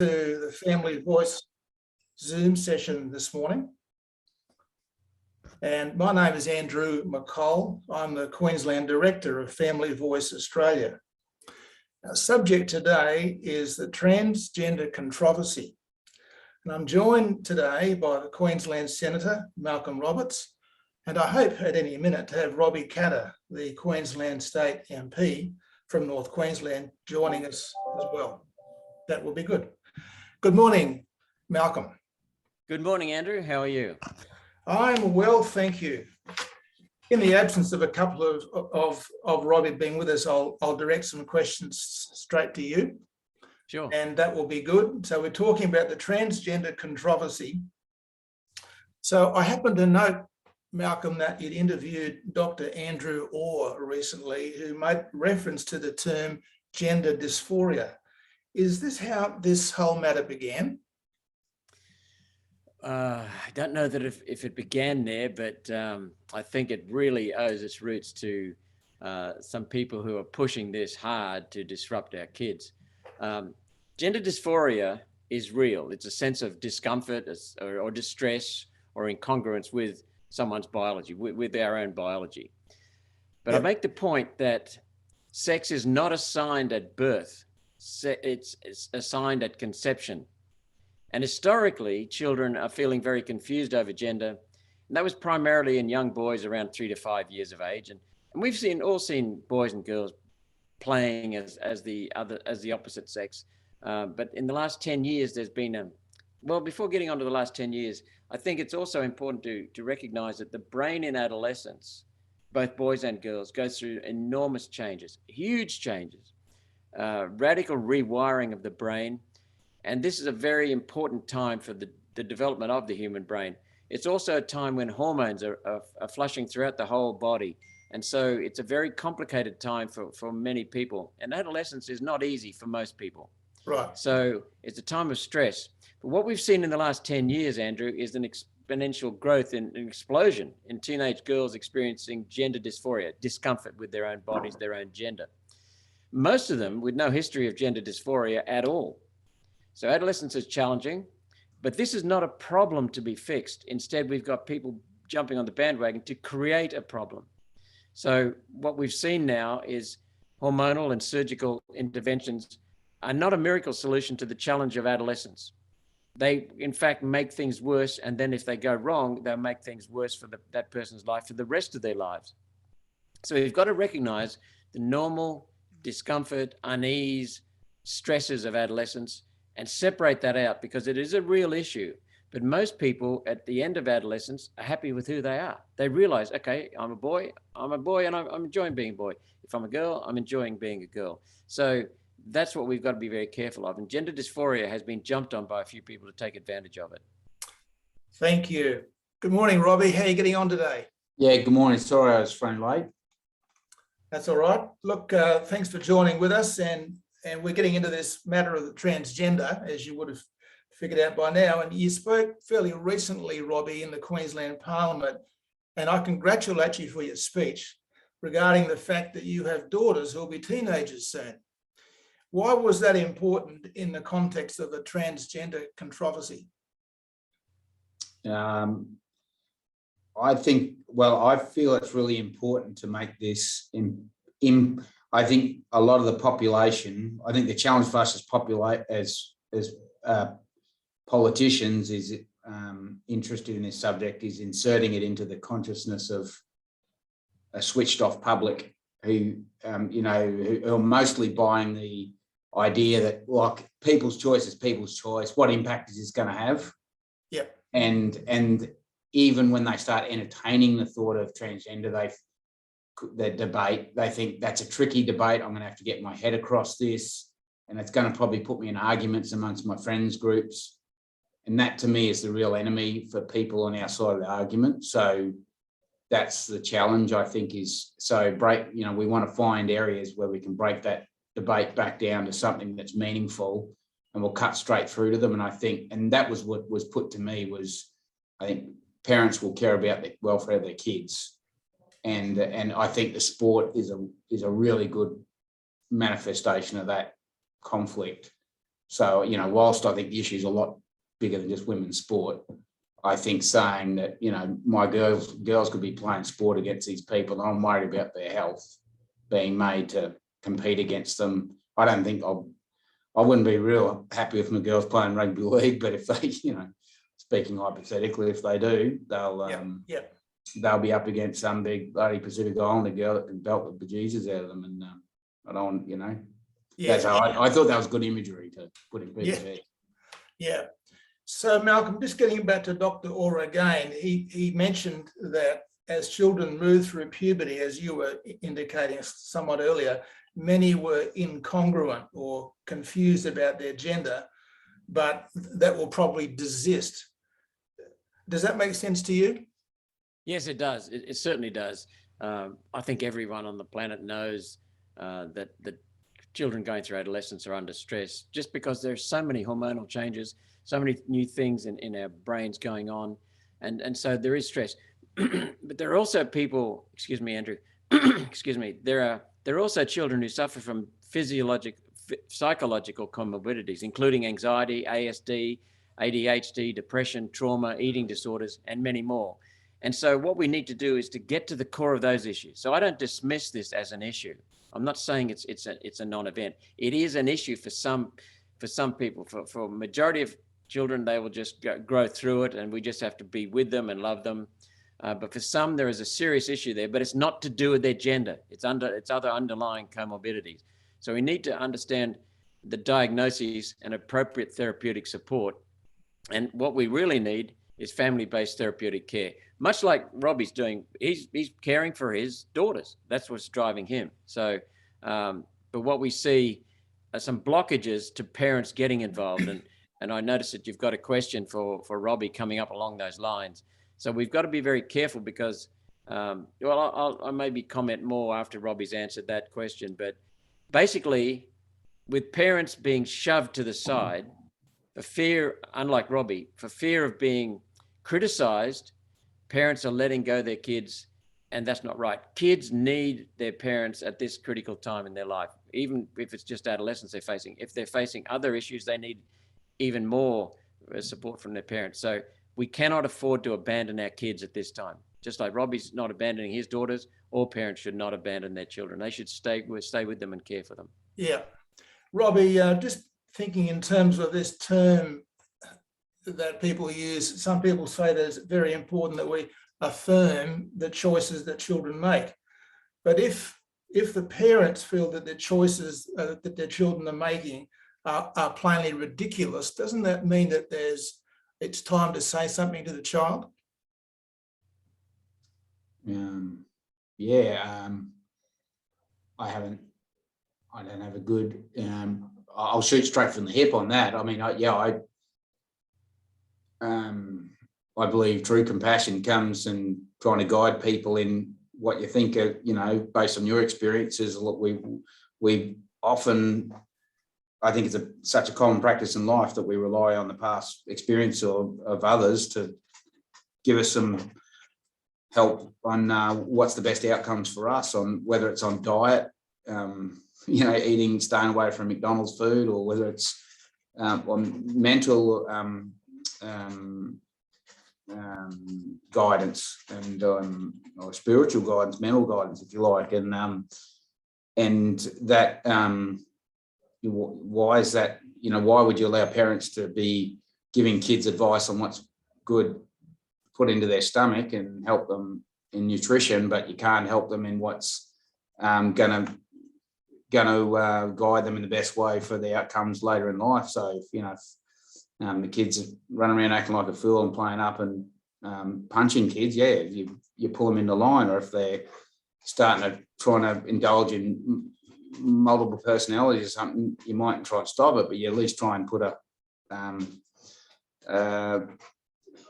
To the Family Voice Zoom session this morning. And my name is Andrew McColl. I'm the Queensland Director of Family Voice Australia. Our subject today is the transgender controversy. And I'm joined today by the Queensland Senator, Malcolm Roberts, and I hope at any minute to have Robbie, the Queensland State MP from North Queensland, joining us as well. That will be good. Good morning, Malcolm. Good morning, Andrew. How are you? I'm well, thank you. In the absence of a couple of Robbie being with us, I'll direct some questions straight to you. Sure. And that will be good. So we're talking about the transgender controversy. So I happen to note, Malcolm, that you'd interviewed Dr. Andrew McColl recently, who made reference to the term gender dysphoria. Is this how this whole matter began? I don't know that if it began there, but I think it really owes its roots to some people who are pushing this hard to disrupt our kids. Gender dysphoria is real. It's a sense of discomfort or distress or incongruence with someone's biology, with our own biology. But I make the point that sex is not assigned at birth. It's assigned at conception. And historically, children are feeling very confused over gender. And that was primarily in young boys around 3 to 5 years of age. And we've all seen boys and girls playing as the opposite sex. But in the last 10 years, there's been well, before getting on to the last 10 years, I think it's also important to recognize that the brain in adolescence, both boys and girls, goes through enormous changes, huge changes. Radical rewiring of the brain. And this is a very important time for the development of the human brain. It's also a time when hormones are flushing throughout the whole body. And so it's a very complicated time for many people. And adolescence is not easy for most people. Right. So it's a time of stress. But what we've seen in the last 10 years, Andrew, is an exponential growth an explosion in teenage girls experiencing gender dysphoria, discomfort with their own bodies, their own gender. Most of them with no history of gender dysphoria at all. So adolescence is challenging, but this is not a problem to be fixed. Instead, we've got people jumping on the bandwagon to create a problem. So what we've seen now is hormonal and surgical interventions are not a miracle solution to the challenge of adolescence. They, in fact, make things worse. And then if they go wrong, they'll make things worse for that person's life for the rest of their lives. So we've got to recognize the normal discomfort, unease, stresses of adolescence and separate that out, because it is a real issue. But most people at the end of adolescence are happy with who they are. They realize, okay, I'm a boy and I'm enjoying being a boy. If I'm a girl, I'm enjoying being a girl. So that's what we've got to be very careful of. And gender dysphoria has been jumped on by a few people to take advantage of it. Thank you. Good morning, Robbie. How are you getting on today? Yeah, good morning. Sorry I was running late. That's all right. Look, thanks for joining with us. And we're getting into this matter of the transgender, as you would have figured out by now. And you spoke fairly recently, Robbie, in the Queensland Parliament. And I congratulate you for your speech regarding the fact that you have daughters who will be teenagers soon. Why was that important in the context of the transgender controversy? I feel it's really important to make this I think a lot of the population, I think the challenge for us as politicians is interested in this subject is inserting it into the consciousness of a switched off public who are mostly buying the idea that, like, people's choice is people's choice. What impact is this going to have? Yep. And even when they start entertaining the thought of transgender, the debate, they think that's a tricky debate. I'm going to have to get my head across this, and it's going to probably put me in arguments amongst my friends groups. And that, to me, is the real enemy for people on our side of the argument. So that's the challenge, I think, is we want to find areas where we can break that debate back down to something that's meaningful, and we'll cut straight through to them. And that was what was put to me was, I think parents will care about the welfare of their kids. And I think the sport is a really good manifestation of that conflict. So, you know, whilst I think the issue is a lot bigger than just women's sport, I think saying that, you know, my girls could be playing sport against these people, and I'm worried about their health being made to compete against them. I don't think I wouldn't be real happy if my girls playing rugby league, but if they, you know, speaking hypothetically, if they do, they'll be up against some big bloody Pacific Islander girl that can belt the bejesus out of them. And I don't, you know, that's how I thought that was good imagery to put in people's head. Yeah. So Malcolm, just getting back to Dr. Orr again, he mentioned that as children move through puberty, as you were indicating somewhat earlier, many were incongruent or confused about their gender, but that will probably desist. Does that make sense to you? Yes, it does. It certainly does. I think everyone on the planet knows that children going through adolescence are under stress just because there's so many hormonal changes, so many new things in our brains going on. And so there is stress. But there are also people, excuse me, Andrew, excuse me, there are also children who suffer from psychological comorbidities, including anxiety, ASD, ADHD, depression, trauma, eating disorders, and many more. And so what we need to do is to get to the core of those issues. So I don't dismiss this as an issue. I'm not saying it's a non-event. It is an issue for some people. For majority of children, they will just grow through it, and we just have to be with them and love them. But for some, there is a serious issue there, but it's not to do with their gender. It's other underlying comorbidities. So we need to understand the diagnoses and appropriate therapeutic support. And what we really need is family-based therapeutic care. Much like Robbie's doing, he's caring for his daughters. That's what's driving him. So, but what we see are some blockages to parents getting involved. And I noticed that you've got a question for Robbie coming up along those lines. So we've got to be very careful because, I'll maybe comment more after Robbie's answered that question. But basically, with parents being shoved to the side for fear, unlike Robbie, for fear of being criticized, parents are letting go their kids, and that's not right. Kids need their parents at this critical time in their life, even if it's just adolescence they're facing. If they're facing other issues, they need even more support from their parents. So we cannot afford to abandon our kids at this time. Just like Robbie's not abandoning his daughters, all parents should not abandon their children. They should stay with them and care for them. Yeah. Robbie, just thinking in terms of this term that people use, some people say that it's very important that we affirm the choices that children make. But if the parents feel that the choices that their children are making are plainly ridiculous, doesn't that mean that it's time to say something to the child? I don't have a good, I'll shoot straight from the hip on that. I mean, I believe true compassion comes in trying to guide people in what you think are, you know, based on your experiences. Look, we often, I think it's such a common practice in life that we rely on the past experience of others to give us some help on what's the best outcomes for us, on whether it's on diet, staying away from McDonald's food, or whether it's on mental guidance and or spiritual guidance, mental guidance, if you like, and that why is that? You know, why would you allow parents to be giving kids advice on what's good put into their stomach and help them in nutrition, but you can't help them in what's going to guide them in the best way for the outcomes later in life? So if the kids are running around acting like a fool and playing up and punching kids, you pull them into line. Or if they're trying to indulge in multiple personalities or something, you might try and stop it, but you at least try and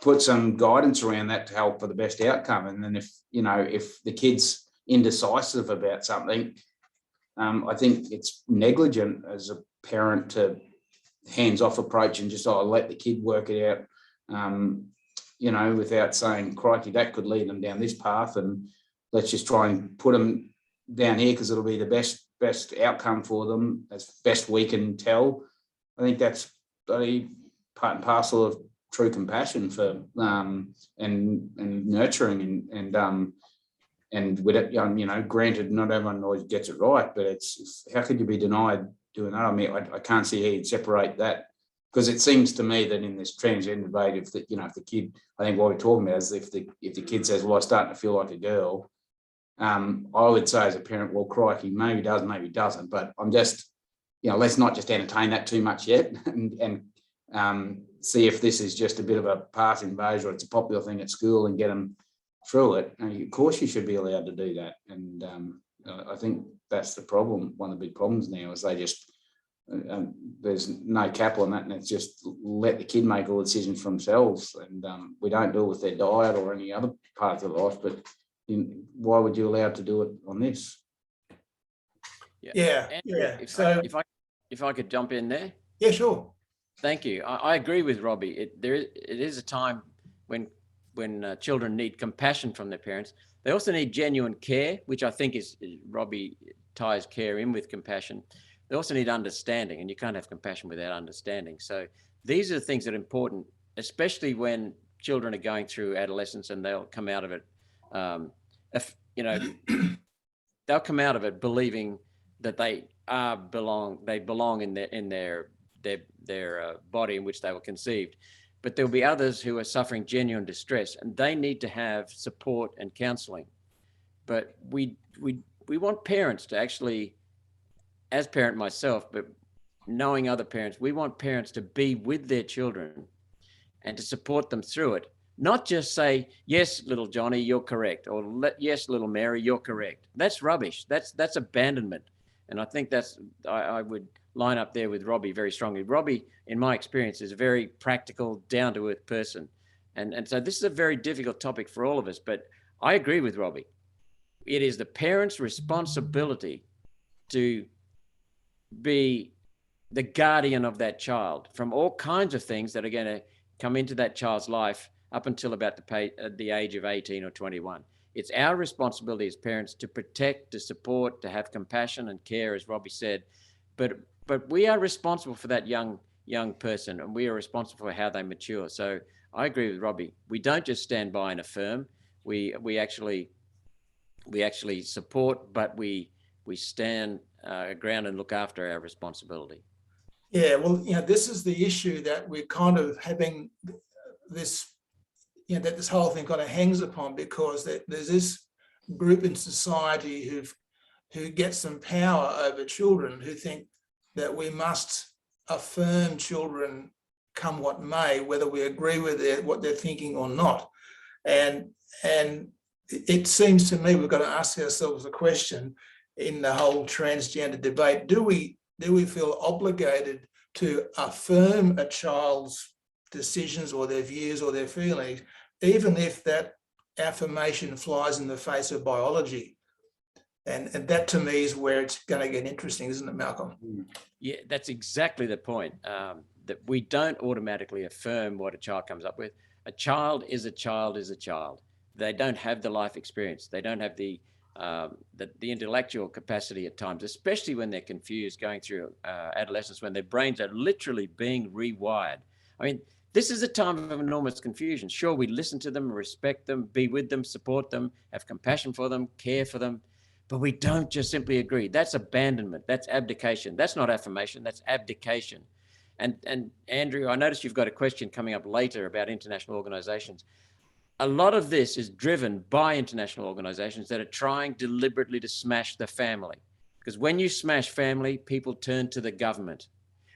put some guidance around that to help for the best outcome. And then if the kid's indecisive about something, I think it's negligent as a parent to hands-off approach and just let the kid work it out, without saying, crikey, that could lead them down this path, and let's just try and put them down here because it'll be the best outcome for them as best we can tell. I think that's bloody part and parcel of true compassion for and nurturing and with it, you know, granted, not everyone always gets it right, but it's how could you be denied doing that? I mean, I can't see how you'd separate that, because it seems to me that in this transgender debate, if the, you know, if the kid, I think what we're talking about is if the kid says, well, I'm starting to feel like a girl, I would say as a parent, well, crikey, maybe does, maybe doesn't, but I'm just, you know, let's not just entertain that too much yet, and see if this is just a bit of a passing phase or it's a popular thing at school and get them through it. And of course, you should be allowed to do that. And I think that's the problem. One of the big problems now is they just there's no cap on that, and it's just let the kid make all the decisions for themselves. And we don't do it with their diet or any other part of their life. But why would you allow to do it on this? Yeah. If I could jump in there. Yeah, sure. Thank you. I agree with Robbie. It is a time when children need compassion from their parents. They also need genuine care, which I think is Robbie ties care in with compassion. They also need understanding, and you can't have compassion without understanding. So these are the things that are important, especially when children are going through adolescence and they'll come out of it. They'll come out of it believing that they belong in their body in which they were conceived. But there'll be others who are suffering genuine distress, and they need to have support and counseling. But we want parents to actually, as parent myself, but knowing other parents, we want parents to be with their children and to support them through it. Not just say, yes, little Johnny, you're correct, or yes, little Mary, you're correct. That's rubbish. That's abandonment. And I think I would line up there with Robbie very strongly. Robbie, in my experience, is a very practical, down-to-earth person. And so this is a very difficult topic for all of us, but I agree with Robbie. It is the parent's responsibility to be the guardian of that child from all kinds of things that are going to come into that child's life up until about the age of 18 or 21. It's our responsibility as parents to protect, to support, to have compassion and care, as Robbie said. But we are responsible for that young person, and we are responsible for how they mature. So I agree with Robbie. We don't just stand by and affirm. We actually support, but we stand ground and look after our responsibility. Yeah, well, you know, this is the issue that we're kind of having this, you know, that this whole thing kind of hangs upon, because there's this group in society who get some power over children, who think that we must affirm children come what may, whether we agree with what they're thinking or not. And it seems to me we've got to ask ourselves a question in the whole transgender debate. Do we feel obligated to affirm a child's decisions or their views or their feelings, even if that affirmation flies in the face of biology? And that to me is where it's going to get interesting, isn't it, Malcolm? Yeah, that's exactly the point, that we don't automatically affirm what a child comes up with. A child is a child is a child. They don't have the life experience. They don't have the intellectual capacity at times, especially when they're confused going through adolescence, when their brains are literally being rewired. I mean, this is a time of enormous confusion. Sure, we listen to them, respect them, be with them, support them, have compassion for them, care for them, but we don't just simply agree. That's abandonment. That's abdication. That's not affirmation. That's abdication. And Andrew, I noticed you've got a question coming up later about international organizations. A lot of this is driven by international organizations that are trying deliberately to smash the family. Because when you smash family, people turn to the government.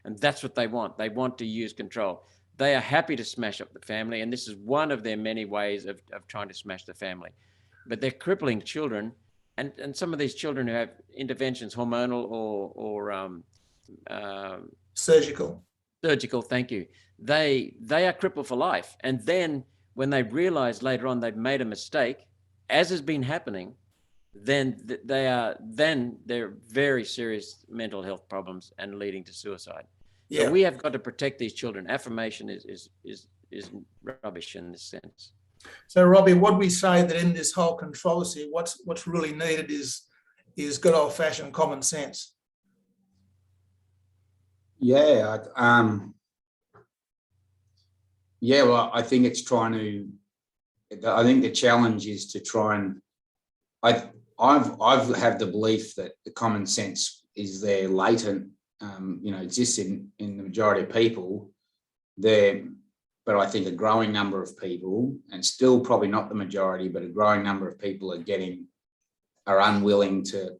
And that's what they want. They want to use control. They are happy to smash up the family. And this is one of their many ways of trying to smash the family. But they're crippling children. And some of these children who have interventions, hormonal or surgical, thank you. They are crippled for life. And then when they realize later on they've made a mistake, as has been happening, then they're very serious mental health problems and leading to suicide. Yeah. So we have got to protect these children. Affirmation is rubbish in this sense. So Robbie, what we say that in this whole controversy, what's really needed is good old-fashioned common sense. Yeah, yeah. Well, I think it's trying to. I think the challenge is to try and. I've had the belief that the common sense is there latent, exists in the majority of people. There, but I think a growing number of people, and still probably not the majority, but a growing number of people are unwilling to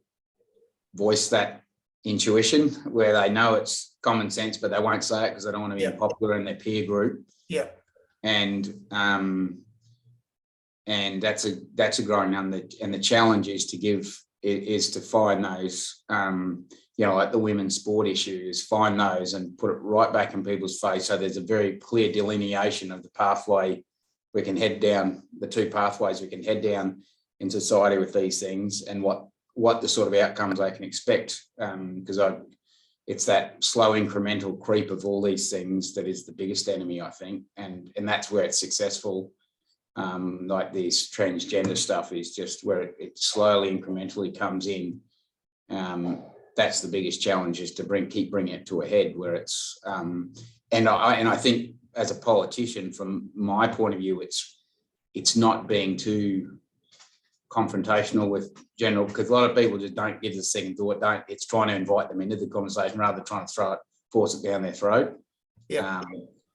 voice that intuition, where they know it's common sense, but they won't say it because they don't want to be unpopular in their peer group. Yeah. And that's a growing number. And the challenge is to find those, like the women's sport issues, find those and put it right back in people's face. So there's a very clear delineation of the pathway we can head down, the two pathways we can head down in society with these things, and what the sort of outcomes they can expect. Because it's that slow incremental creep of all these things that is the biggest enemy, I think. And that's where it's successful. Like this transgender stuff is just where it slowly incrementally comes in. That's the biggest challenge, is to keep bringing it to a head where it's and I think as a politician, from my point of view, it's not being too confrontational with general, because a lot of people just don't give the second thought. It's trying to invite them into the conversation rather than trying to force it down their throat. Yeah.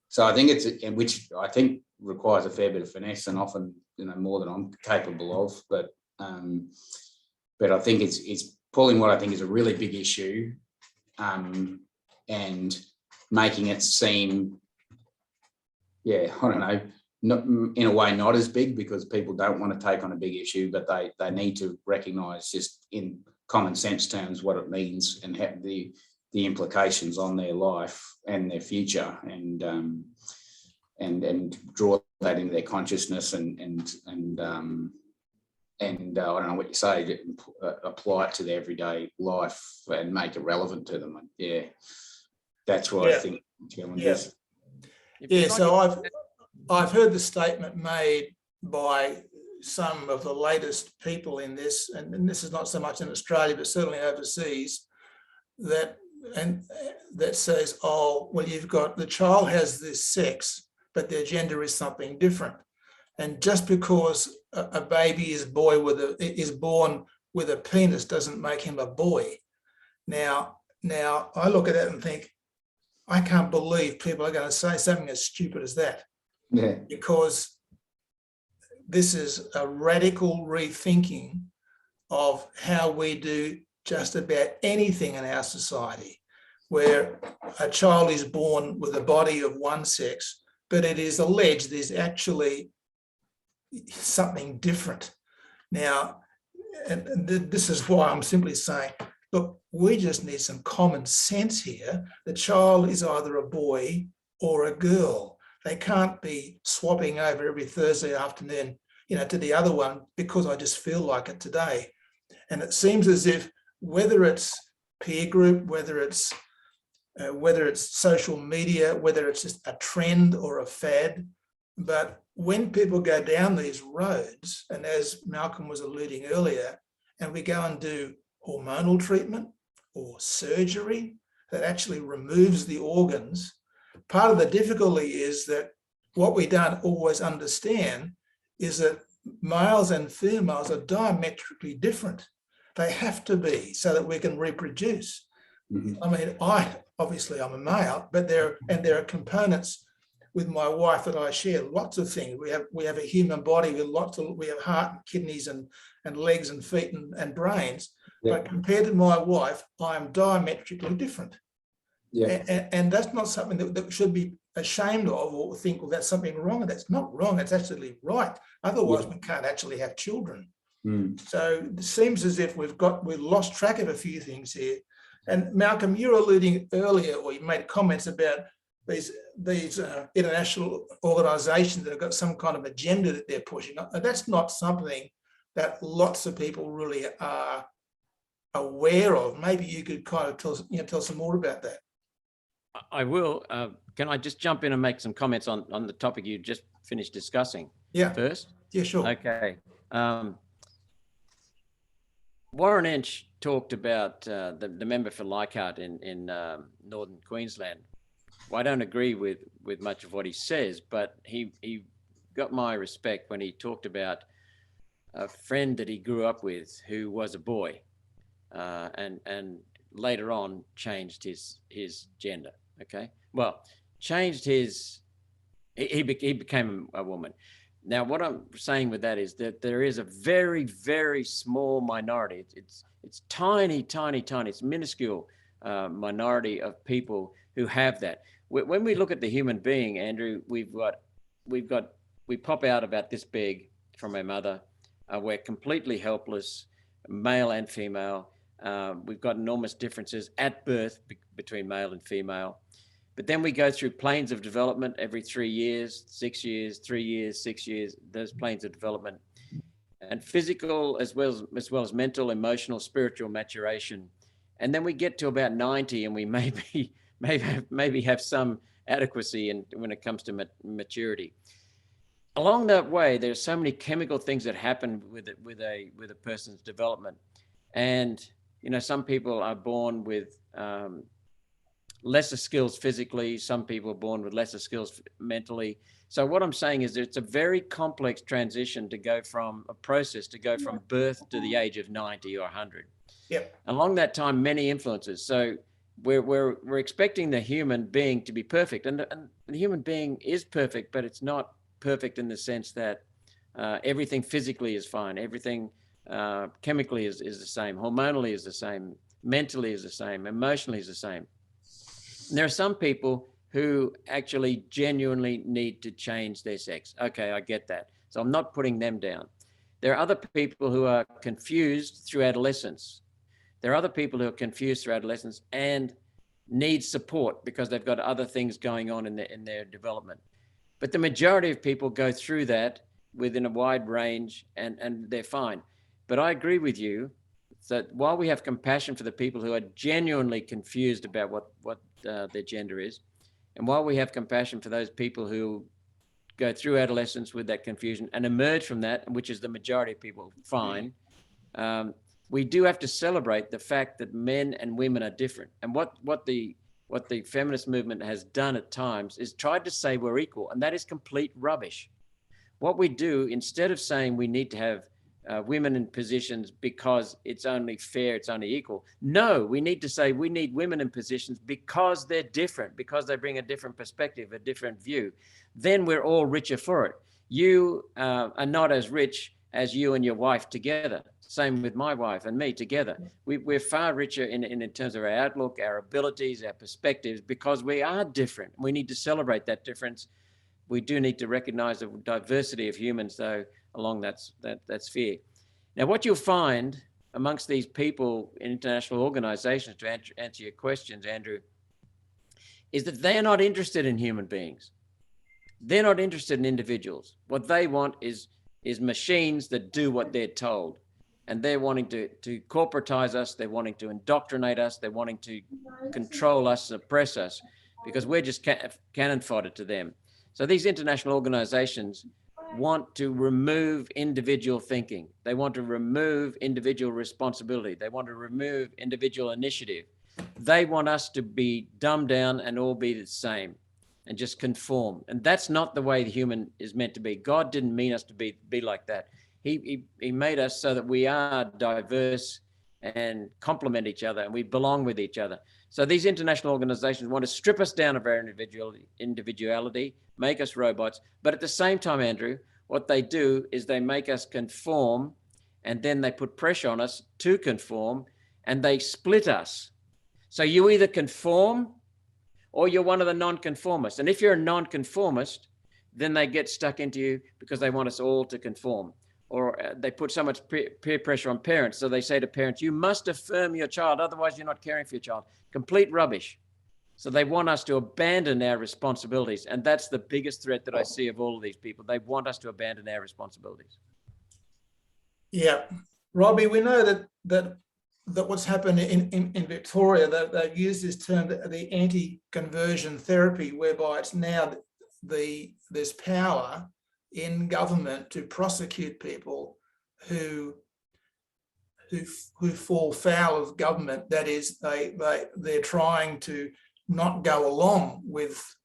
So I think which I think requires a fair bit of finesse, and often more than I'm capable of. But I think it's pulling what I think is a really big issue, and making it seem, I don't know, not, in a way not as big, because people don't want to take on a big issue, but they need to recognise just in common sense terms what it means and have the implications on their life and their future, and draw that into their consciousness and I don't know what you say, apply it to their everyday life and make it relevant to them. Yeah, that's what I think the challenge is. Yeah, so I've heard the statement made by some of the latest people in this, and this is not so much in Australia, but certainly overseas, that says, oh, well, you've got the child has this sex, but their gender is something different. And just because a baby is born with a penis doesn't make him a boy. Now I look at that and think, I can't believe people are going to say something as stupid as that. Yeah. Because this is a radical rethinking of how we do just about anything in our society, where a child is born with a body of one sex, but it is alleged there's actually something different. Now, and this is why I'm simply saying, look, we just need some common sense here. The child is either a boy or a girl. They can't be swapping over every Thursday afternoon, to the other one because I just feel like it today. And it seems as if whether it's peer group, whether it's social media, whether it's just a trend or a fad, but when people go down these roads, and as Malcolm was alluding earlier, and we go and do hormonal treatment or surgery that actually removes the organs, part of the difficulty is that what we don't always understand is that males and females are diametrically different. They have to be, so that we can reproduce. Mm-hmm. I mean, obviously I'm a male, but there are components with my wife that I share lots of things. We have a human body with we have heart and kidneys and legs and feet and brains. Yeah. But compared to my wife, I am diametrically different. Yeah. And that's not something that should be ashamed of or think, well, that's something wrong. And that's not wrong. It's actually right. Otherwise, we can't actually have children. Mm. So it seems as if we've lost track of a few things here. And Malcolm, you were alluding earlier, or you made comments about these international organisations that have got some kind of agenda that they're pushing. That's not something that lots of people really are aware of. Maybe you could kind of tell some more about that. I will. Can I just jump in and make some comments on the topic you just finished discussing? Yeah. First? Yeah, sure. Okay. Warren Inch talked about the member for Leichhardt in northern Queensland. Well, I don't agree with much of what he says, but he got my respect when he talked about a friend that he grew up with who was a boy, and later on changed his gender. Okay, well, changed his he became a woman. Now, what I'm saying with that is that there is a very, very small minority. It's tiny. It's minuscule minority of people who have that. When we look at the human being, Andrew, we pop out about this big from our mother. We're completely helpless, male and female. We've got enormous differences at birth between male and female. But then we go through planes of development every 3 years, 6 years, 3 years, 6 years, those planes of development, and physical as well as mental, emotional, spiritual maturation. And then we get to about 90 and we maybe have some adequacy when it comes to maturity. Along that way, there's so many chemical things that happen with a person's development. And, some people are born with lesser skills physically. Some people are born with lesser skills mentally. So what I'm saying is it's a very complex transition to go from birth to the age of 90 or 100. Yep. Along that time, many influences. So we're expecting the human being to be perfect, and the human being is perfect, but it's not perfect in the sense that everything physically is fine. Everything chemically is the same. Hormonally is the same. Mentally is the same. Emotionally is the same. And there are some people who actually genuinely need to change their sex. Okay, I get that. So I'm not putting them down. There are other people who are confused through adolescence. There are other people who are confused through adolescence and need support because they've got other things going on in their development. But the majority of people go through that within a wide range and they're fine. But I agree with you that while we have compassion for the people who are genuinely confused about what their gender is, and while we have compassion for those people who go through adolescence with that confusion and emerge from that, which is the majority of people, fine, we do have to celebrate the fact that men and women are different. And what the feminist movement has done at times is tried to say we're equal, and that is complete rubbish. What we do, instead of saying we need to have women in positions because it's only fair, it's only equal. No, we need to say we need women in positions because they're different, because they bring a different perspective, a different view. Then we're all richer for it. You are not as rich as you and your wife together. Same with my wife and me together. We're far richer in terms of our outlook, our abilities, our perspectives, because we are different. We need to celebrate that difference. We do need to recognize the diversity of humans, though, along that sphere. Now, what you'll find amongst these people in international organizations, to answer your questions, Andrew, is that they are not interested in human beings. They're not interested in individuals. What they want is machines that do what they're told. And they're wanting to corporatize us. They're wanting to indoctrinate us. They're wanting to control us, suppress us, because we're just cannon fodder to them. So these international organizations want to remove individual thinking. They want to remove individual responsibility. They want to remove individual initiative. They want us to be dumbed down and all be the same and just conform. And that's not the way the human is meant to be. God didn't mean us to be like that. He made us so that we are diverse and complement each other and we belong with each other. So these international organizations want to strip us down of our individuality, make us robots. But at the same time, Andrew, what they do is they make us conform, and then they put pressure on us to conform, and they split us. So you either conform or you're one of the non-conformists. And if you're a non-conformist, then they get stuck into you because they want us all to conform. Or they put so much peer pressure on parents. So they say to parents, you must affirm your child, otherwise you're not caring for your child. Complete rubbish. So they want us to abandon our responsibilities. And that's the biggest threat that I see of all of these people. They want us to abandon our responsibilities. Yeah. Robbie, we know that what's happened in Victoria, that they've used this term, the anti-conversion therapy, whereby it's now there's power in government to prosecute people who who fall foul of government. That is, they're trying to not go along with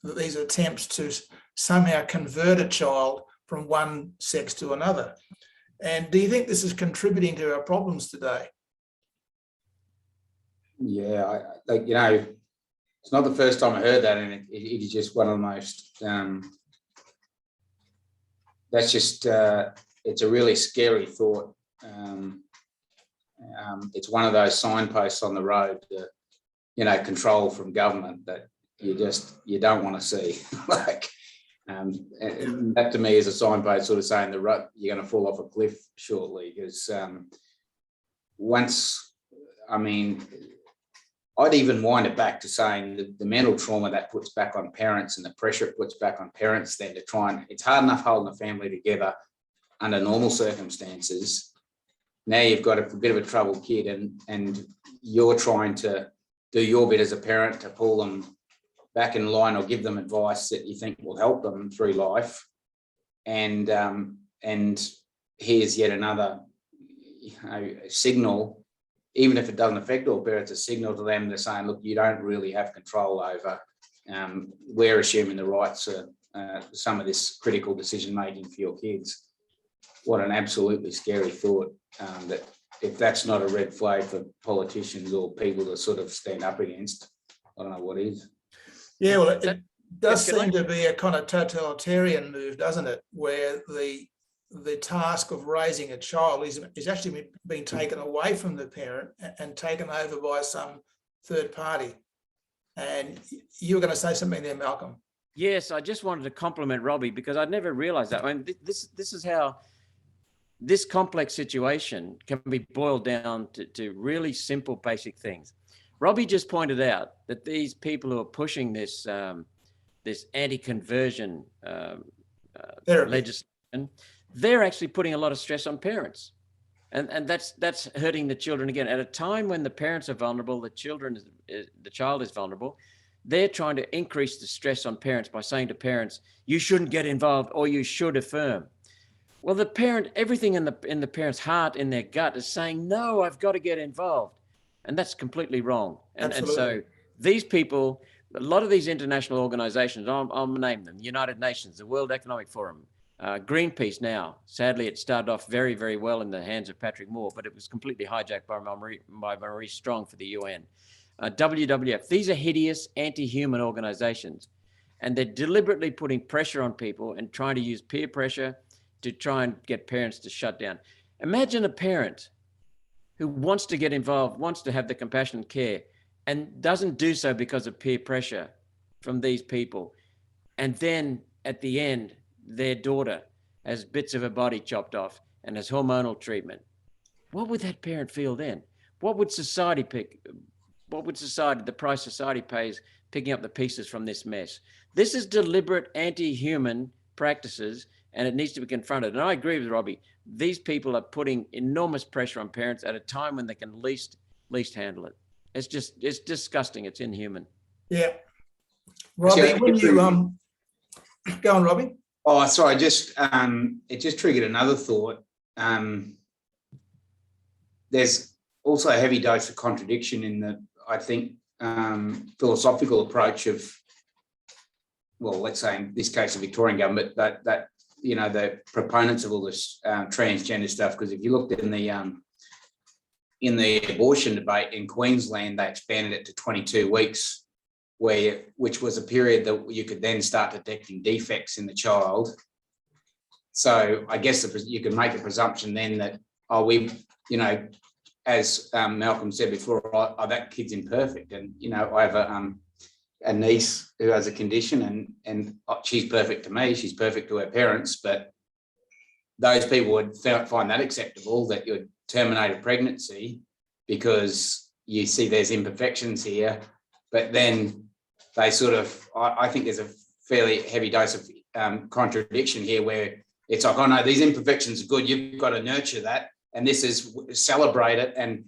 these attempts to somehow convert a child from one sex to another. And do you think this is contributing to our problems today? Yeah, it's not the first time I heard that, and it is just one of the most. That's just it's a really scary thought. It's one of those signposts on the road, control from government that you don't want to see. And that to me is a signpost sort of saying you're going to fall off a cliff shortly, because I'd even wind it back to saying that the mental trauma that puts back on parents and the pressure it puts back on parents then to try and, it's hard enough holding a family together under normal circumstances. Now you've got a bit of a troubled kid and you're trying to do your bit as a parent to pull them back in line or give them advice that you think will help them through life. And here's yet another signal. Even if it doesn't affect all parents, a signal to them, they're saying, look, you don't really have control over, we're assuming the rights of some of this critical decision making for your kids. What an absolutely scary thought, that if that's not a red flag for politicians or people to sort of stand up against, I don't know what is. Yeah, well, it does seem to be a kind of totalitarian move, doesn't it? Where the task of raising a child is actually being taken away from the parent and taken over by some third party. And you were going to say something there, Malcolm. Yes, I just wanted to compliment Robbie, because I'd never realized that. I mean, this is how this complex situation can be boiled down to really simple, basic things. Robbie just pointed out that these people who are pushing this this anti-conversion legislation, they're actually putting a lot of stress on parents, and that's hurting the children again. At a time when the parents are vulnerable, the child is vulnerable. They're trying to increase the stress on parents by saying to parents, "You shouldn't get involved," or "You should affirm." Well, the parent, everything in the parent's heart, in their gut, is saying, "No, I've got to get involved," and that's completely wrong. And so these people, a lot of these international organizations, I'll name them: United Nations, the World Economic Forum, Greenpeace. Now, sadly, it started off very, very well in the hands of Patrick Moore, but it was completely hijacked by Marie Strong for the UN. WWF. These are hideous, anti-human organizations, and they're deliberately putting pressure on people and trying to use peer pressure to try and get parents to shut down. Imagine a parent who wants to get involved, wants to have the compassion and care, and doesn't do so because of peer pressure from these people. And then at the end, their daughter has bits of her body chopped off and has hormonal treatment. What would that parent feel then? What would society the price society pays picking up the pieces from this mess? This is deliberate anti-human practices, and it needs to be confronted. And I agree with Robbie. These people are putting enormous pressure on parents at a time when they can least handle it. It's disgusting. It's inhuman. Yeah. Robbie, when you go on, Robbie. Oh, sorry. It just triggered another thought. There's also a heavy dose of contradiction in the, I think, philosophical approach of, well, let's say in this case, the Victorian government, that the proponents of all this transgender stuff. Because if you looked in the abortion debate in Queensland, they expanded it to 22 weeks, which was a period that you could then start detecting defects in the child. So I guess you could make a presumption then that, as Malcolm said before, that kid's imperfect. And, I have a niece who has a condition and she's perfect to me, she's perfect to her parents, but those people would find that acceptable, that you'd terminate a pregnancy because you see there's imperfections here. But then they sort of, I think there's a fairly heavy dose of contradiction here, where it's like, oh no, these imperfections are good, you've got to nurture that. And this is celebrate it. And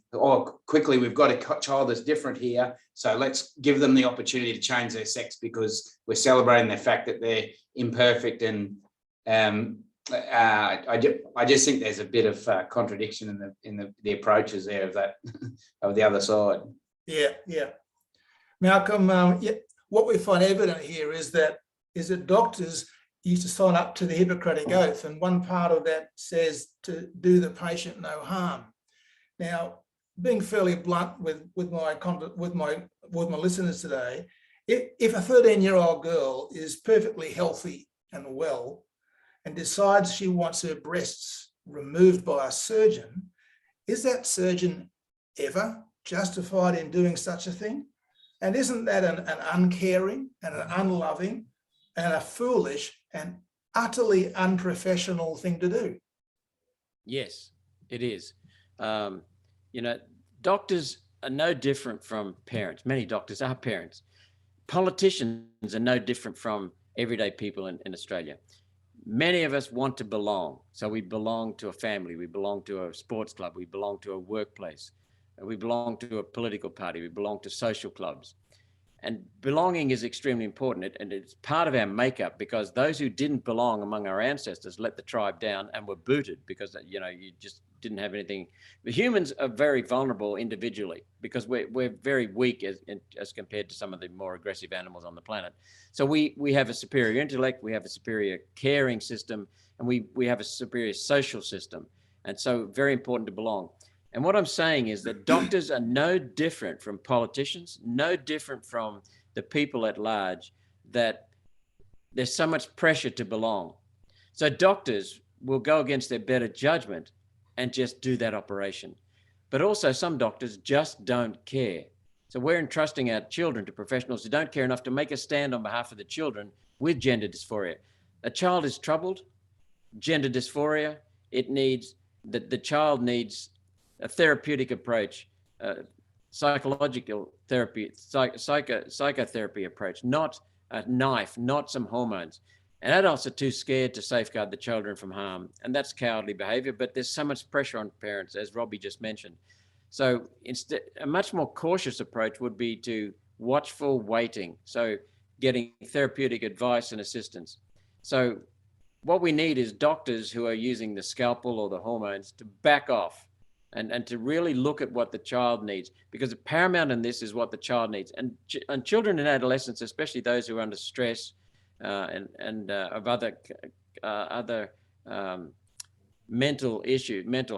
quickly, we've got a child that's different here. So let's give them the opportunity to change their sex because we're celebrating the fact that they're imperfect and I just think there's a bit of contradiction in the approaches there of that of the other side. Yeah. Malcolm, what we find evident here is that doctors used to sign up to the Hippocratic Oath, and one part of that says to do the patient no harm. Now, being fairly blunt with my listeners today, if a 13-year-old girl is perfectly healthy and well and decides she wants her breasts removed by a surgeon, is that surgeon ever justified in doing such a thing? And isn't that an uncaring and an unloving and a foolish and utterly unprofessional thing to do? Yes, it is. Doctors are no different from parents. Many doctors are parents. Politicians are no different from everyday people in Australia. Many of us want to belong. So we belong to a family, we belong to a sports club, we belong to a workplace, we belong to a political party, we belong to social clubs. And belonging is extremely important, and it's part of our makeup, because those who didn't belong among our ancestors let the tribe down and were booted because, you just didn't have anything. The humans are very vulnerable individually because we're very weak as compared to some of the more aggressive animals on the planet. So we have a superior intellect, we have a superior caring system, and we have a superior social system. And so very important to belong. And what I'm saying is that doctors are no different from politicians, no different from the people at large, that there's so much pressure to belong. So doctors will go against their better judgment and just do that operation. But also some doctors just don't care. So we're entrusting our children to professionals who don't care enough to make a stand on behalf of the children with gender dysphoria. A child is troubled, gender dysphoria, the child needs a therapeutic approach, psychological therapy, psychotherapy approach, not a knife, not some hormones. And adults are too scared to safeguard the children from harm. And that's cowardly behavior, but there's so much pressure on parents, as Robbie just mentioned. So instead, a much more cautious approach would be to watchful waiting. So getting therapeutic advice and assistance. So what we need is doctors who are using the scalpel or the hormones to back off and to really look at what the child needs, because paramount in this is what the child needs. And children and adolescents, especially those who are under stress and of other mental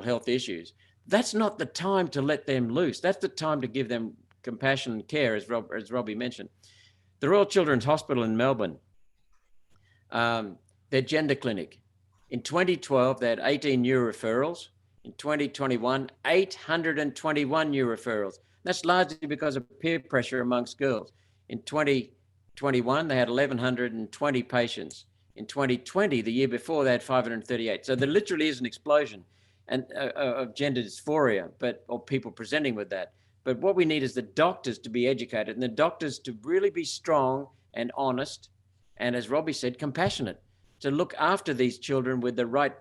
health issues, that's not the time to let them loose. That's the time to give them compassion and care, as Robbie mentioned. The Royal Children's Hospital in Melbourne, their gender clinic, in 2012, they had 18 new referrals. In 2021, 821 new referrals. That's largely because of peer pressure amongst girls. In 2021, they had 1,120 patients. In 2020, the year before, they had 538. So there literally is an explosion of gender dysphoria, or people presenting with that. But what we need is the doctors to be educated, and the doctors to really be strong and honest, and as Robbie said, compassionate, to look after these children with the right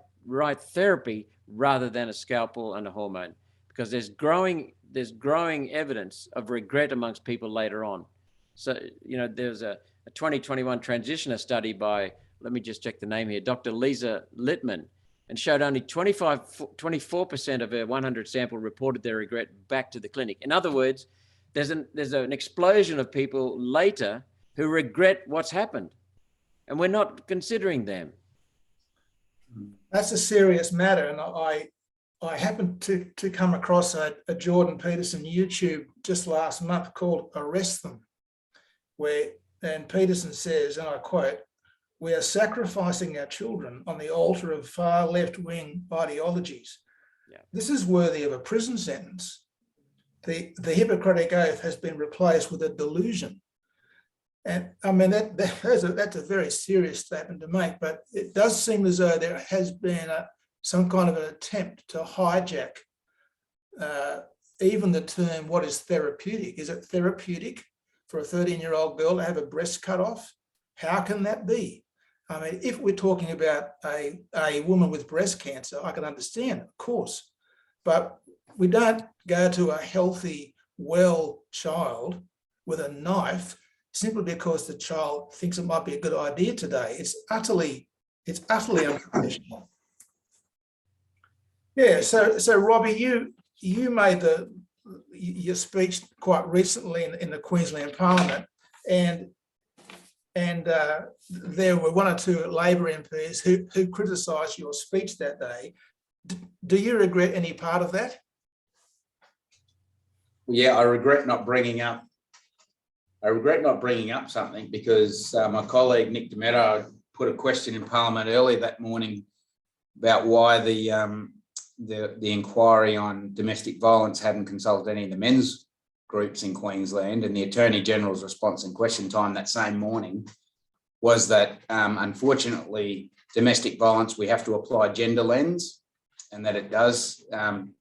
therapy rather than a scalpel and a hormone, because there's growing evidence of regret amongst people later on. So, there's a 2021 transitioner study by, let me just check the name here, Dr. Lisa Littman, and showed only 24% of her 100 sample reported their regret back to the clinic. In other words, there's an explosion of people later who regret what's happened, and we're not considering them. That's a serious matter, and I happened to come across a Jordan Peterson YouTube just last month called "Arrest Them," and Peterson says, and I quote, "We are sacrificing our children on the altar of far left-wing ideologies. Yeah. This is worthy of a prison sentence. The Hippocratic Oath has been replaced with a delusion." And I mean, that's a very serious statement to make, but it does seem as though there has been some kind of an attempt to hijack even the term, what is therapeutic? Is it therapeutic for a 13-year-old girl to have a breast cut off? How can that be? I mean, if we're talking about a woman with breast cancer, I can understand, of course, but we don't go to a healthy, well child with a knife simply because the child thinks it might be a good idea today. It's utterly It's utterly unprofessional. Yeah, so Robbie, you made your speech quite recently in the Queensland Parliament, and there were one or two Labor MPs who criticised your speech that day. Do you regret any part of that? Yeah, I regret not bringing up something because my colleague Nick Demetto put a question in Parliament earlier that morning about why the inquiry on domestic violence hadn't consulted any of the men's groups in Queensland, and the Attorney General's response in question time that same morning was that unfortunately domestic violence, we have to apply gender lens, and that it does,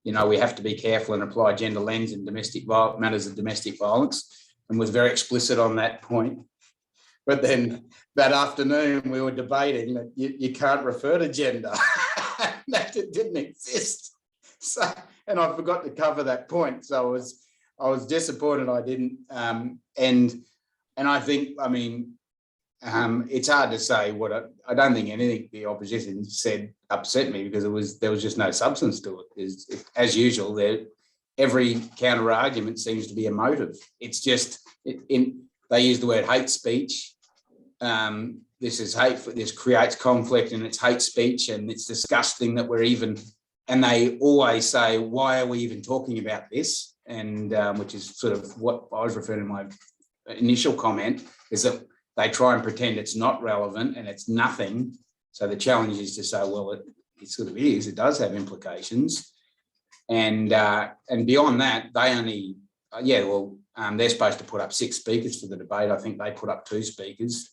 we have to be careful and apply gender lens in matters of domestic violence, and was very explicit on that point. But then that afternoon we were debating that you can't refer to gender, that it didn't exist. So, and I forgot to cover that point. So I was disappointed I didn't. And I think, it's hard to say I don't think anything the opposition said upset me, because there was just no substance to it. As usual, every counter argument seems to be emotive. It's just they use the word hate speech. This is hateful. This creates conflict, and it's hate speech, and it's disgusting that we're even. And they always say, "Why are we even talking about this?" And which is sort of what I was referring to in my initial comment, is that they try and pretend it's not relevant and it's nothing. So the challenge is to say, well, it sort of is. It does have implications, and beyond that, they only, they're supposed to put up 6 speakers for the debate. I think they put up 2 speakers,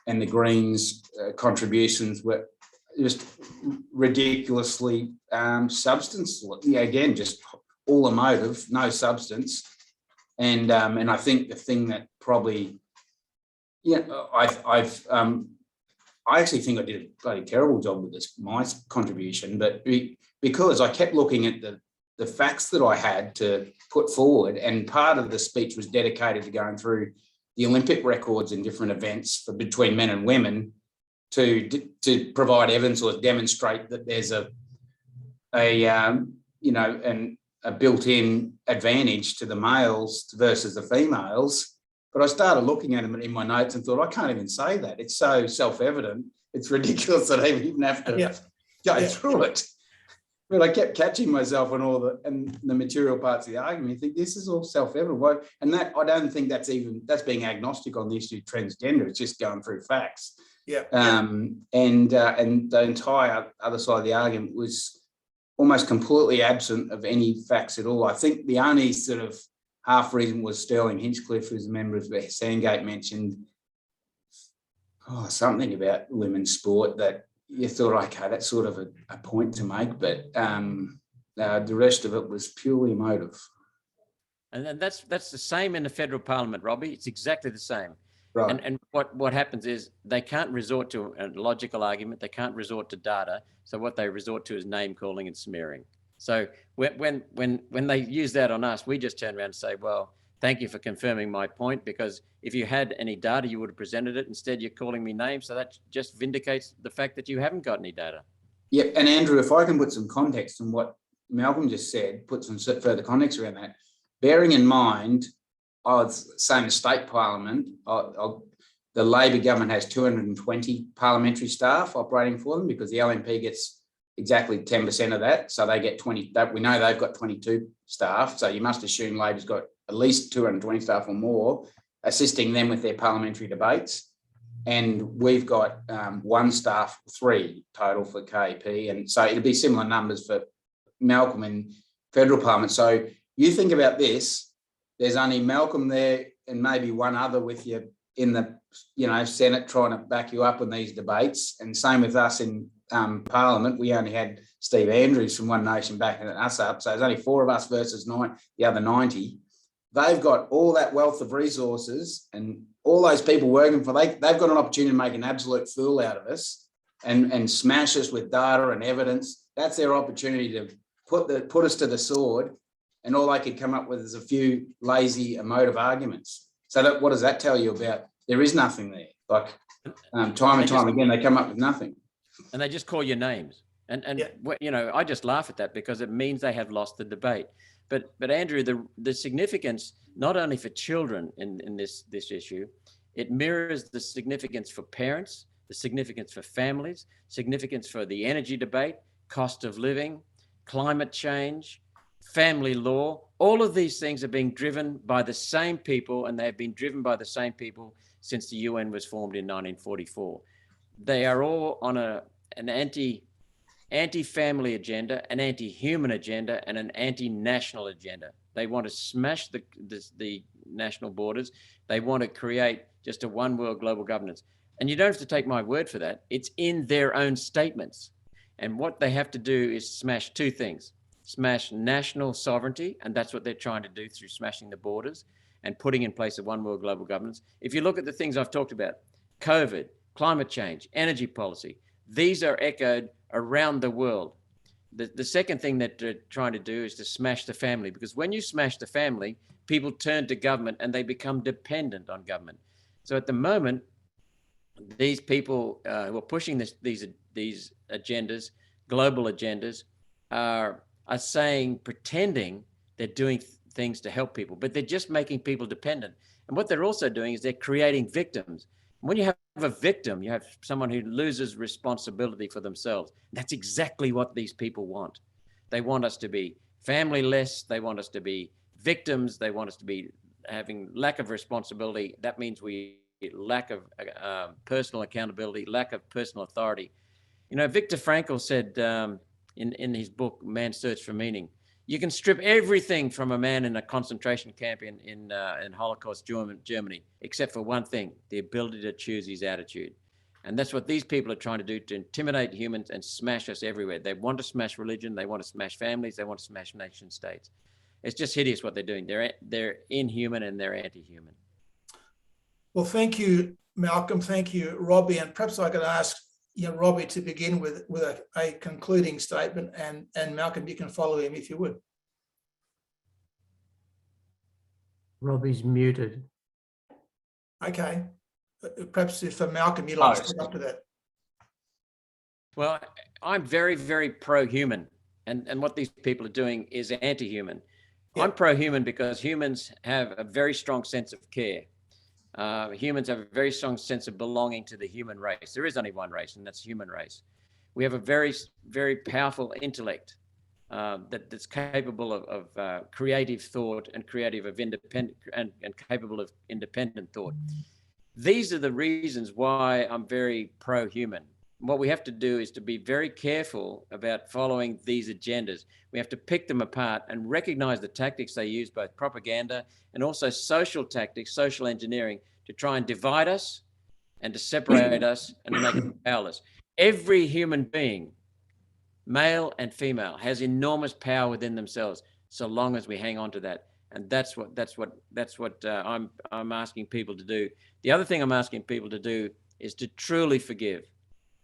and the Greens' contributions were just ridiculously substanceless. Yeah, again, just all emotive, no substance, and I think the thing that probably. Yeah, I actually think I did a bloody terrible job with my contribution, but because I kept looking at the facts that I had to put forward, and part of the speech was dedicated to going through the Olympic records in different events between men and women to provide evidence or demonstrate that there's a built-in advantage to the males versus the females. But I started looking at them in my notes and thought, I can't even say that. It's so self-evident. It's ridiculous that I even have to go through it. But I kept catching myself on all the material parts of the argument. I think this is all self-evident. And that, I don't think that's being agnostic on the issue of transgender. It's just going through facts. And the entire other side of the argument was almost completely absent of any facts at all. I think the only sort of half reason was Sterling Hinchcliffe, who's a member of the Sandgate, mentioned something about women's sport that you thought, okay, that's sort of a point to make, but the rest of it was purely emotive. And then that's the same in the federal parliament, Robbie. It's exactly the same. Right. And what happens is they can't resort to a logical argument. They can't resort to data. So what they resort to is name calling and smearing. So when they use that on us, we just turn around and say, well, thank you for confirming my point, because if you had any data, you would have presented it. Instead, you're calling me names. So that just vindicates the fact that you haven't got any data. Yeah. And Andrew, if I can put some context on what Malcolm just said, put some further context around that, bearing in mind, I was saying the state parliament, the Labor government has 220 parliamentary staff operating for them, because the LNP gets exactly 10% of that. So they get 20, we know they've got 22 staff. So you must assume Labor's got at least 220 staff or more assisting them with their parliamentary debates. And we've got 1 staff, 3 total for KP. And so it'll be similar numbers for Malcolm in federal parliament. So you think about this, there's only Malcolm there and maybe 1 other with you in the Senate trying to back you up in these debates. And same with us in Parliament. We only had Steve Andrews from One Nation backing us up. So there's only 4 of us versus the other 90. They've got all that wealth of resources and all those people working for, they've got an opportunity to make an absolute fool out of us and smash us with data and evidence. That's their opportunity to put us to the sword. And all they could come up with is a few lazy, emotive arguments. So what does that tell you about? There is nothing there. Like time and time again, they come up with nothing. and they just call you names. And you know, I just laugh at that because it means they have lost the debate. But Andrew, the significance not only for children in this issue, it mirrors the significance for parents, the significance for families, significance for the energy debate, cost of living, climate change, family law. All of these things are being driven by the same people, and they've been driven by the same people since the UN was formed in 1944. They are all on an anti-family agenda, an anti-human agenda, and an anti-national agenda. They want to smash the national borders. They want to create just a one world global governance. And you don't have to take my word for that. It's in their own statements. And what they have to do is smash two things: smash national sovereignty, and that's what they're trying to do through smashing the borders and putting in place a one world global governance. If you look at the things I've talked about, COVID, climate change, energy policy, these are echoed around the world. The second thing that they're trying to do is to smash the family, because when you smash the family, people turn to government and they become dependent on government. So at the moment, these people who are pushing these agendas, global agendas, are saying, pretending they're doing things to help people, but they're just making people dependent. And what they're also doing is they're creating victims. When you have a victim, you have someone who loses responsibility for themselves. That's exactly what these people want. They want us to be family-less. They want us to be victims. They want us to be having lack of responsibility. That means we lack of personal accountability, lack of personal authority. You know, Viktor Frankl said in his book, Man's Search for Meaning, you can strip everything from a man in a concentration camp in Holocaust Germany, except for one thing: the ability to choose his attitude. And that's what these people are trying to do, to intimidate humans and smash us everywhere. They want to smash religion. They want to smash families. They want to smash nation states. It's just hideous what they're doing. They're inhuman and they're anti-human. Well, thank you, Malcolm. Thank you, Robbie. And perhaps I could ask Robbie to begin with a concluding statement, and Malcolm, you can follow him if you would. Robbie's muted. Okay. Perhaps if Malcolm, you'd like to step up to that. Well, I'm very, very pro-human, and what these people are doing is anti-human. Yeah. I'm pro-human because humans have a very strong sense of care. Humans have a very strong sense of belonging to the human race. There is only one race, and that's the human race. We have a very, very powerful intellect that's capable of creative thought and capable of independent thought. These are the reasons why I'm very pro-human. What we have to do is to be very careful about following these agendas. We have to pick them apart and recognize the tactics they use, both propaganda and also social tactics, social engineering, to try and divide us and to separate us and to make us powerless. Every human being, male and female, has enormous power within themselves, so long as we hang on to that. And that's what I'm asking people to do. The other thing I'm asking people to do is to truly forgive,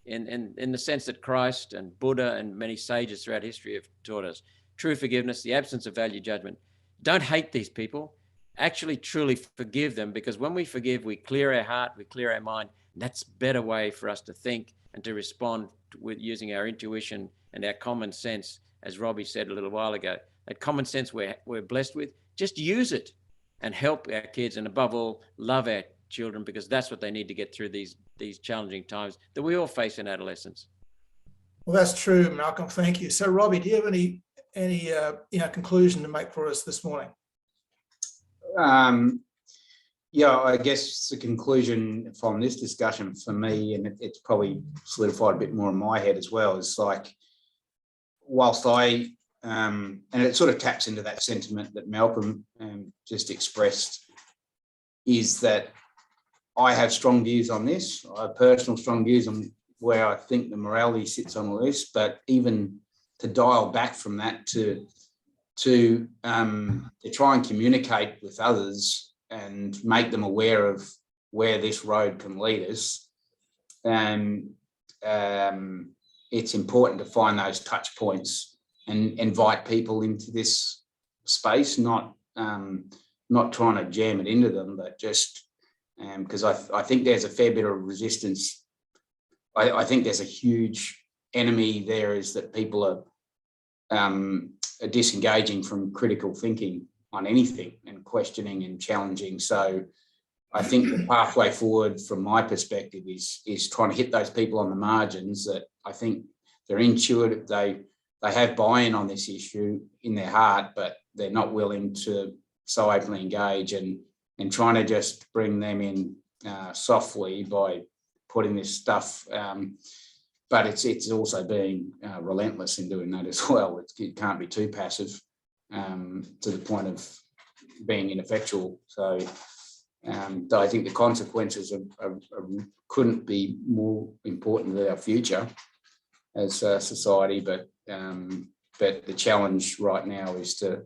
in the sense that Christ and Buddha and many sages throughout history have taught us. True forgiveness, the absence of value judgment. Don't hate these people. Actually, truly forgive them, because when we forgive, we clear our heart, we clear our mind. That's a better way for us to think and to respond with using our intuition and our common sense, as Robbie said a little while ago. That common sense we're blessed with, just use it and help our kids, and above all, love our children, because that's what they need to get through these challenging times that we all face in adolescence. Well, that's true, Malcolm. Thank you. So, Robbie, do you have any conclusion to make for us this morning? Yeah, I guess the conclusion from this discussion for me, and it's probably solidified a bit more in my head as well, is like, whilst I, and it sort of taps into that sentiment that Malcolm just expressed, is that I have strong views on this. I have personal strong views on where I think the morality sits on all this, but even to dial back from that to try and communicate with others and make them aware of where this road can lead us. And it's important to find those touch points and invite people into this space, not trying to jam it into them, but just because I think there's a fair bit of resistance I think there's a huge enemy there, is that people are disengaging from critical thinking on anything and questioning and challenging. So I think the pathway forward from my perspective is trying to hit those people on the margins that I think they're intuitive, they have buy-in on this issue in their heart, but they're not willing to so openly engage, and trying to just bring them in softly by putting this stuff, but it's also being relentless in doing that as well. It can't be too passive to the point of being ineffectual. So I think the consequences couldn't be more important to our future as a society, but the challenge right now is to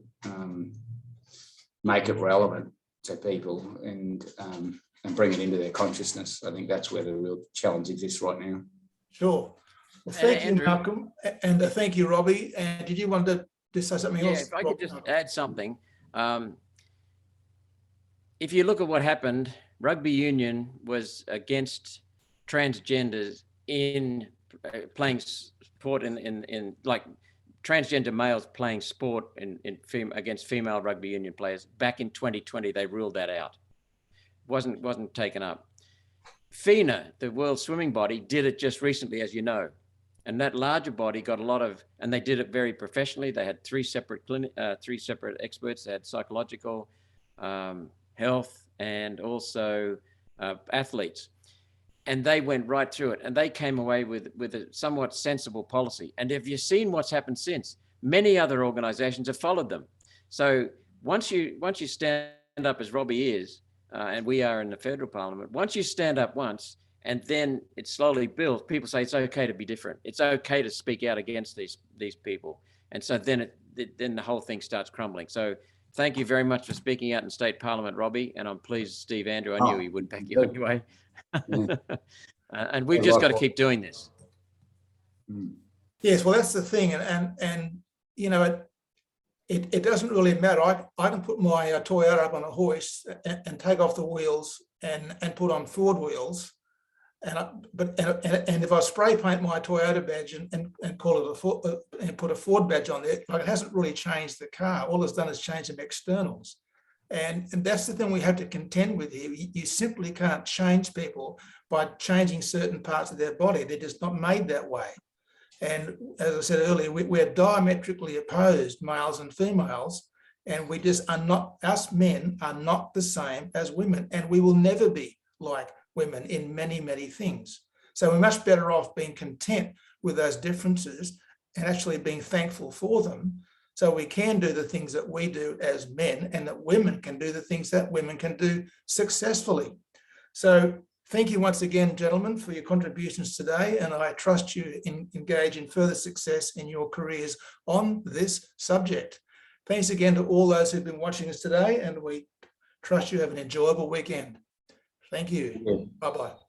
make it relevant to people and bring it into their consciousness. I think that's where the real challenge exists right now. Sure. Well, thank you, Andrew, Malcolm, and thank you, Robbie. And did you want to say something else? If I could just add something. If you look at what happened, rugby union was against transgenders in playing sport in like transgender males playing sport against female rugby union players. Back in 2020, they ruled that out. Wasn't taken up. FINA, the world swimming body, did it just recently, as you know, and that larger body got a lot of, and they did it very professionally. They had three separate experts. They had psychological, health, and also athletes, and they went right through it, and they came away with a somewhat sensible policy. And have you seen what's happened since? Many other organizations have followed them. So once you stand up, as Robbie is, and we are in the federal parliament, once you stand up once, and then it slowly builds, people say it's okay to be different. It's okay to speak out against these people. And so then the whole thing starts crumbling. So thank you very much for speaking out in state parliament, Robbie. And I'm pleased, Steve Andrew, I knew he would back you anyway. Yeah. And we've just got to keep doing this. Yes, well, that's the thing. And you know, it doesn't really matter. I can put my Toyota up on a hoist and take off the wheels and put on Ford wheels. And if I spray paint my Toyota badge and call it and put a Ford badge on there, like, it hasn't really changed the car. All it's done is change some externals. And that's the thing we have to contend with here. You simply can't change people by changing certain parts of their body. They're just not made that way. And as I said earlier, we're diametrically opposed, males and females, and we just are not, us men are not the same as women, and we will never be like women in many, many things. So we're much better off being content with those differences and actually being thankful for them, so we can do the things that we do as men, and that women can do the things that women can do successfully. So thank you once again, gentlemen, for your contributions today, and I trust you engage in further success in your careers on this subject. Thanks again to all those who've been watching us today, and we trust you have an enjoyable weekend. Thank you. Bye-bye.